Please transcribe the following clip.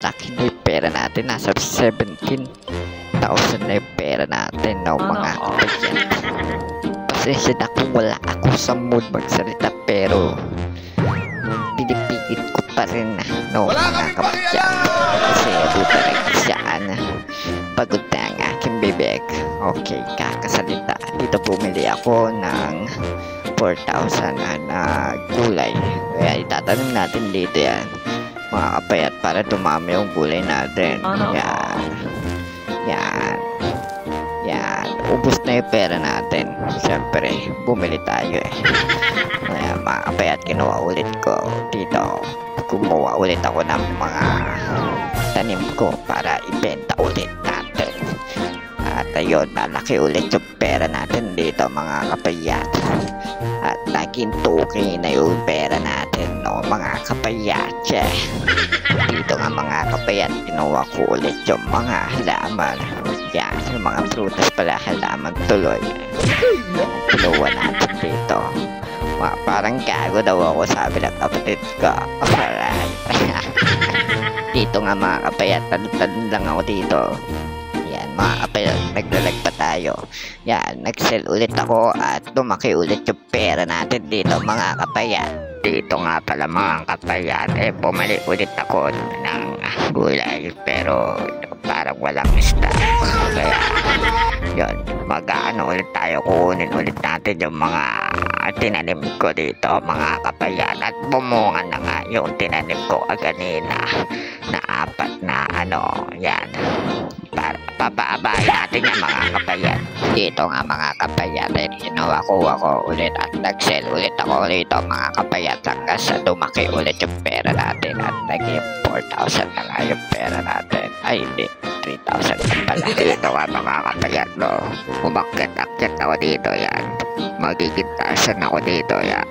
laki na yung pera natin. Nasa 17,000 na yung pera natin, no, mga kapatid. Pasensya na kung wala ako sa mood magsalita, pero pinipilit ko pa rin, no, mga kapatid. Kasi di pa rin saan pagod na ang aking bibig. Okay, kakasalita. Dito bumili ako ng 4,000 na gulay. Kaya itatanong natin dito yan, mga kapayat, para dumami yung gulay natin. Yan. Yan. Yan. Ubus na yung pera natin. Siyempre, bumili tayo eh. Kaya mga kapayat, kinuha ulit ko dito. Kumuha ulit ako ng mga tanim ko para ibenta ulit natin. At ayun, malaki ulit yung pera natin dito, mga kapayat. At naging 2K na yung pera natin, no, mga kapayat. Dito nga, mga kapayat, kinuha ko ulit yung mga halaman. Yan, yung mga prutas pala, halaman tuloy. Kinuha natin dito. Parang gago daw ako, sabi ng kapatid ko. Alright. Dito nga, mga kapayat, talon lang ako dito. Yan, mga kapayat, naglalag pa tayo. Yan, nag-sell ulit ako at lumaki ulit yung pera natin dito, mga kapayat. Dito nga pala, mga kapayat, bumalik ulit ako ng gulay, pero parang walang stock. Kaya yun, mag-ano ulit tayo, kunin ulit natin yung mga tinanim ko dito, mga kapayat. At bumunga na nga yung tinanim ko kanina na 4 na yan. Para papaabay natin yung mga kapayat. Dito nga, mga kapayat, ginawa ko ulit at nag-sell ulit ako dito, mga kapayat, hanggang sa dumaki ulit yung pera natin at naging 4,000 na nga yung pera natin. Ay hindi, 3,000 na pala. Dito nga, mga kapayat, no, umakyat-akyat ako dito. Yan, magiging taasan ako dito. Yan.